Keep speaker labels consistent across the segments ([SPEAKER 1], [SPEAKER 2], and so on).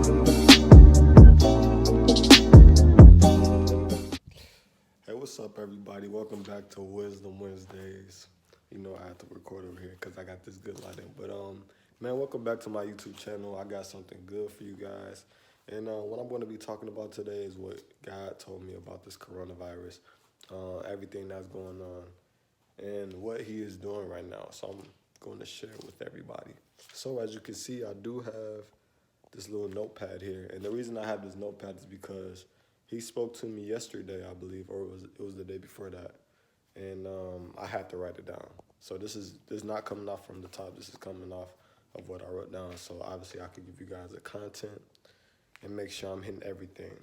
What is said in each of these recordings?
[SPEAKER 1] Hey, what's up, everybody? Welcome back to Wisdom Wednesdays. You know, I have to record over here because I got this good lighting. But man, welcome back to my YouTube channel. I got something good for you guys. And what I'm going to be talking about today is what God told me about this coronavirus, everything that's going on, and what He is doing right now. So I'm going to share it with everybody. So as you can see, I do have this little notepad here, and the reason I have this notepad is because He spoke to me yesterday, I believe, or it was the day before that, and I had to write it down. So this is not coming off from the top. This is coming off of what I wrote down. So obviously I could give you guys the content and make sure I'm hitting everything.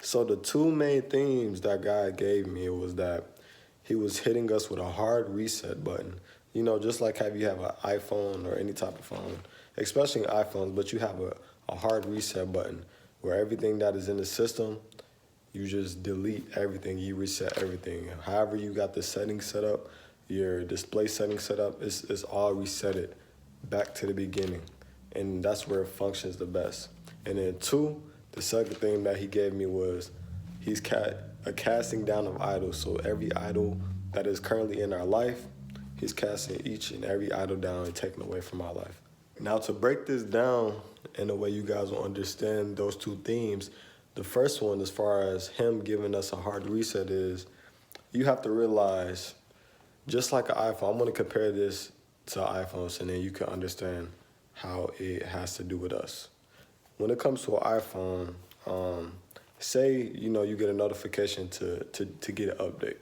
[SPEAKER 1] So the two main themes that God gave me was that He was hitting us with a hard reset button. You know, just like how you have an iPhone or any type of phone, especially iPhones, but you have a hard reset button where everything that is in the system, you just delete everything, you reset everything. However you got the settings set up, your display settings set up, it's all reset it back to the beginning. And that's where it functions the best. And then two, the second thing that He gave me was He's a casting down of idols. So every idol that is currently in our life, He's casting each and every idol down and taking away from our life. Now, to break this down in a way you guys will understand those two themes, the first one, as far as Him giving us a hard reset, is you have to realize, just like an iPhone, I'm going to compare this to iPhones, and then you can understand how it has to do with us. When it comes to an iPhone, say, you get a notification to get an update,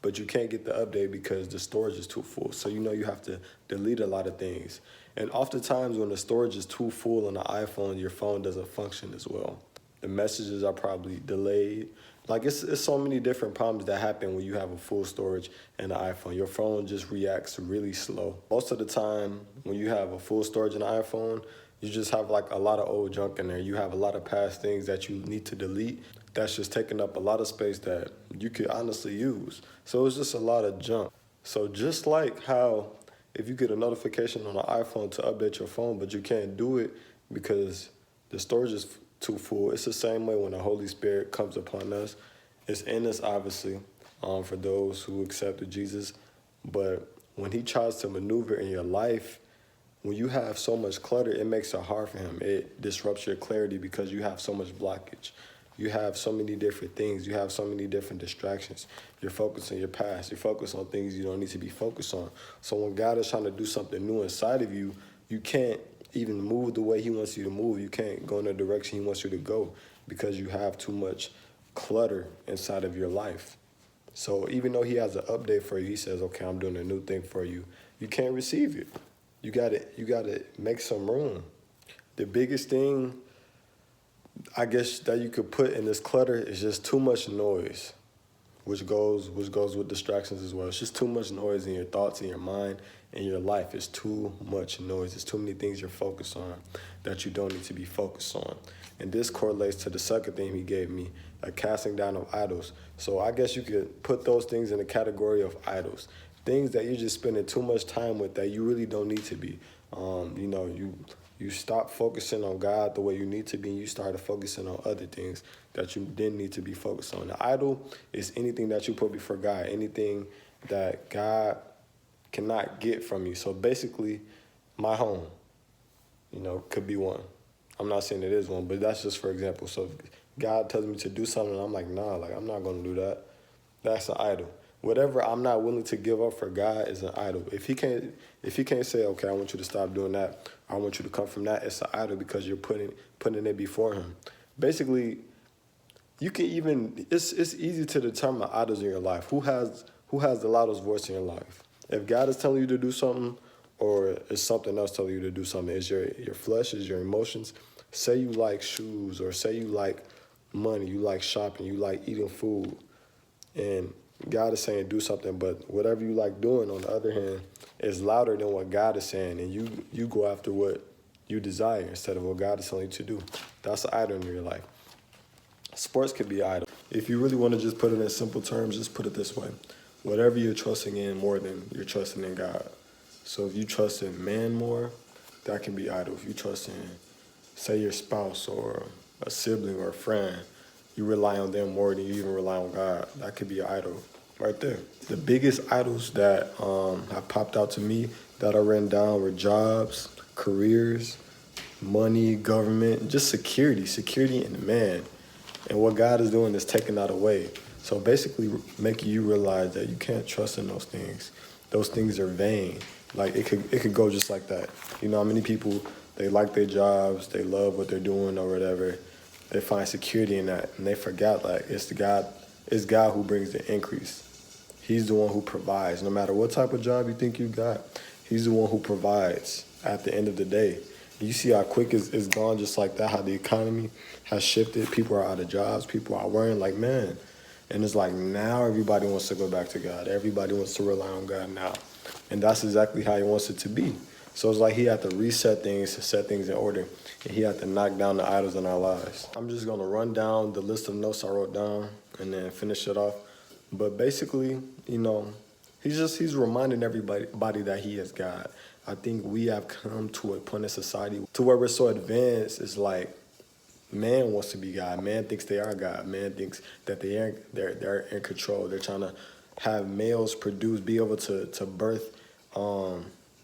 [SPEAKER 1] but you can't get the update because the storage is too full. So you have to delete a lot of things. And oftentimes when the storage is too full on the iPhone, your phone doesn't function as well. The messages are probably delayed. Like it's so many different problems that happen when you have a full storage in the iPhone. Your phone just reacts really slow. Most of the time when you have a full storage in the iPhone, you just have like a lot of old junk in there. You have a lot of past things that you need to delete. That's just taking up a lot of space that you could honestly use. So it's just a lot of junk. So just like how if you get a notification on an iPhone to update your phone, but you can't do it because the storage is too full, it's the same way when the Holy Spirit comes upon us. It's in us, obviously, for those who accepted Jesus. But when He tries to maneuver in your life, when you have so much clutter, it makes it hard for Him. It disrupts your clarity because you have so much blockage. You have so many different things. You have so many different distractions. You're focused on your past. You're focused on things you don't need to be focused on. So when God is trying to do something new inside of you, you can't even move the way He wants you to move. You can't go in the direction He wants you to go because you have too much clutter inside of your life. So even though He has an update for you, He says, okay, I'm doing a new thing for you. You can't receive it. You gotta make some room. The biggest thing, I guess, that you could put in this clutter is just too much noise, which goes with distractions as well. It's just too much noise in your thoughts, in your mind, in your life. It's too much noise. It's too many things you're focused on that you don't need to be focused on. And this correlates to the second thing He gave me, a casting down of idols. So I guess you could put those things in the category of idols. Things that you're just spending too much time with that you really don't need to be. You stop focusing on God the way you need to be, and you started focusing on other things that you didn't need to be focused on. The idol is anything that you put before God, anything that God cannot get from you. So basically, my home, could be one. I'm not saying it is one, but that's just for example. So if God tells me to do something, and I'm like, nah, I'm not going to do that. That's an idol. Whatever I'm not willing to give up for God is an idol. If he can't say, okay, I want you to stop doing that, I want you to come from that, it's an idol because you're putting it before Him. Basically, you can even it's easy to determine idols in your life. Who has the loudest voice in your life? If God is telling you to do something, or is something else telling you to do something, is your flesh, is your emotions. Say you like shoes, or say you like money, you like shopping, you like eating food, and God is saying do something, but whatever you like doing, on the other hand, is louder than what God is saying, and you go after what you desire instead of what God is telling you to do. That's an idol in your life. Sports could be idle. If you really want to just put it in simple terms, just put it this way. Whatever you're trusting in more than you're trusting in God. So if you trust in man more, that can be idle. If you trust in say your spouse or a sibling or a friend, you rely on them more than you even rely on God. That could be an idol right there. The biggest idols that have popped out to me that are written down were jobs, careers, money, government, just security in man. And what God is doing is taking that away. So basically making you realize that you can't trust in those things. Those things are vain. Like it could go just like that. You know how many people, they like their jobs, they love what they're doing or whatever. They find security in that and they forgot like it's God who brings the increase. He's the one who provides. No matter what type of job you think you got, he's the one who provides at the end of the day. You see how quick it's gone just like that, how the economy has shifted. People are out of jobs. People are worrying like, man. And it's like now everybody wants to go back to God. Everybody wants to rely on God now. And that's exactly how he wants it to be. So it's like he had to reset things, to set things in order. And he had to knock down the idols in our lives. I'm just going to run down the list of notes I wrote down and then finish it off. But basically, you know, he's reminding everybody that he is God. I think we have come to a point in society to where we're so advanced. It's like man wants to be God. Man thinks they are God. Man thinks that they're in control. They're trying to have males produce, be able to birth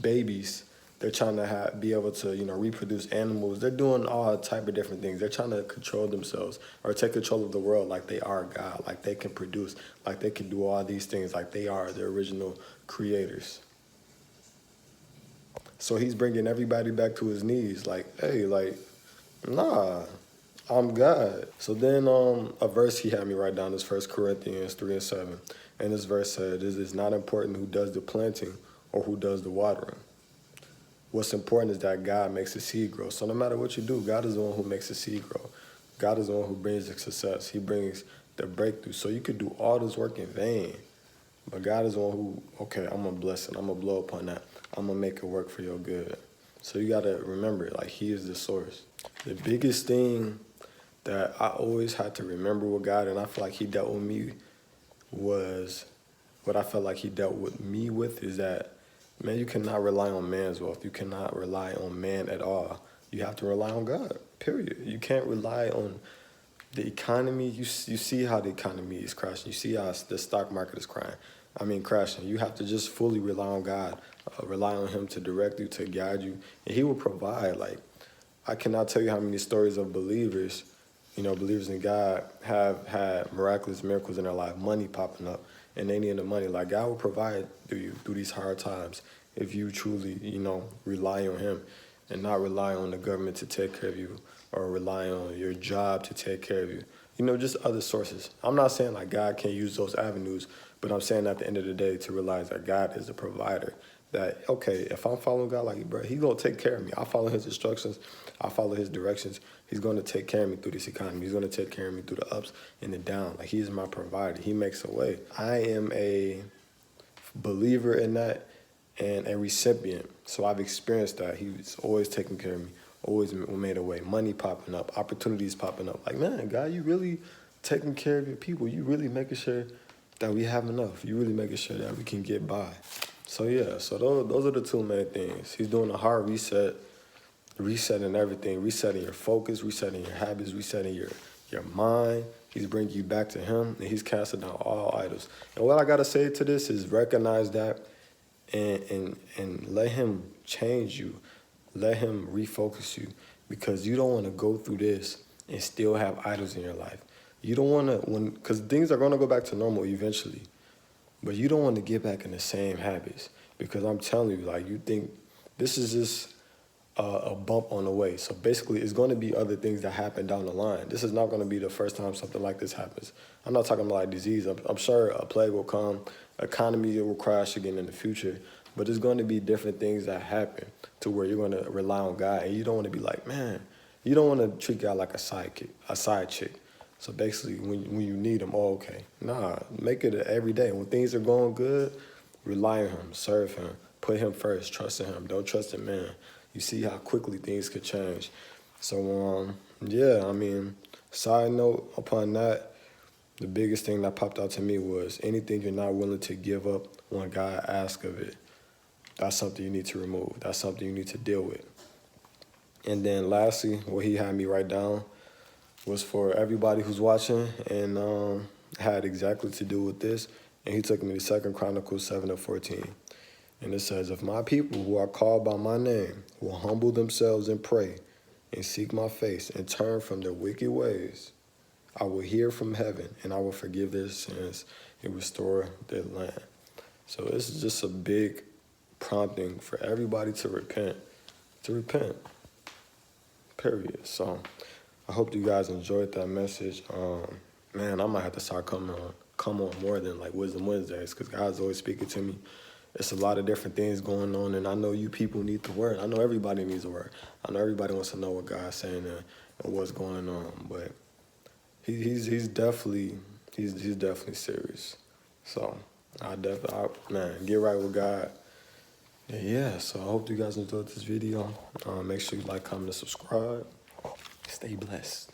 [SPEAKER 1] babies. They're trying to be able to reproduce animals. They're doing all type of different things. They're trying to control themselves or take control of the world like they are God, like they can produce, like they can do all these things, like they are the original creators. So he's bringing everybody back to his knees, like, hey, like, nah, I'm God. So then a verse he had me write down is 1 Corinthians 3:7. And this verse said, it is not important who does the planting or who does the watering. What's important is that God makes the seed grow. So no matter what you do, God is the one who makes the seed grow. God is the one who brings the success. He brings the breakthrough. So you could do all this work in vain. But God is the one who, okay, I'm going to bless it. I'm going to blow upon that. I'm going to make it work for your good. So you got to remember, like, he is the source. The biggest thing that I always had to remember with God, and I feel like he dealt with me, was what I felt like he dealt with me with is that, man, you cannot rely on man's wealth. You cannot rely on man at all. You have to rely on God, period. You can't rely on the economy. You see how the economy is crashing. You see how the stock market is crashing. You have to just fully rely on God, rely on him to direct you, to guide you, and he will provide. Like, I cannot tell you how many stories of believers, believers in God have had miraculous miracles in their life, money popping up, and they need the money. Like, God will provide through you through these hard times if you truly, rely on him and not rely on the government to take care of you or rely on your job to take care of you. Just other sources. I'm not saying like God can't use those avenues, but I'm saying at the end of the day to realize that God is the provider. That, okay, if I'm following God, like, bro, he's going to take care of me. I follow his instructions. I follow his directions. He's going to take care of me through this economy. He's going to take care of me through the ups and the downs. Like, he's my provider. He makes a way. I am a believer in that and a recipient. So I've experienced that. He's always taking care of me, always made a way. Money popping up, opportunities popping up. Like, man, God, you really taking care of your people. You really making sure that we have enough. You really making sure that we can get by. So yeah, so those are the two main things. He's doing a hard reset, resetting everything, resetting your focus, resetting your habits, resetting your mind. He's bringing you back to him, and he's casting down all idols. And what I gotta say to this is recognize that and let him change you. Let him refocus you, because you don't want to go through this and still have idols in your life. You don't want to, because things are going to go back to normal eventually, but you don't want to get back in the same habits, because I'm telling you, like, you think this is just a bump on the way. So basically, it's going to be other things that happen down the line. This is not going to be the first time something like this happens. I'm not talking about like disease. I'm sure a plague will come, economy will crash again in the future, but there's going to be different things that happen to where you're going to rely on God, and you don't want to be like, man, you don't want to treat God like a side chick. So basically, when you need him, oh, okay. Nah, make it every day. When things are going good, rely on him, serve him, put him first, trust in him. Don't trust in man. You see how quickly things could change. So, yeah, side note upon that, the biggest thing that popped out to me was anything you're not willing to give up when God asks of it, that's something you need to remove. That's something you need to deal with. And then lastly, what he had me write down was for everybody who's watching, and had exactly to do with this. And he took me to 2 Chronicles 7:14. And it says, if my people who are called by my name will humble themselves and pray and seek my face and turn from their wicked ways, I will hear from heaven and I will forgive their sins and restore their land. So this is just a big prompting for everybody to repent. Period. So I hope you guys enjoyed that message. Man, I might have to start come on more than like Wisdom Wednesdays, because God's always speaking to me. It's a lot of different things going on, and I know you people need the word. I know everybody needs the word. I know everybody wants to know what God's saying and what's going on. But he's definitely serious. So man, get right with God. Yeah, so I hope you guys enjoyed this video. Make sure you like, comment, and subscribe. Stay blessed.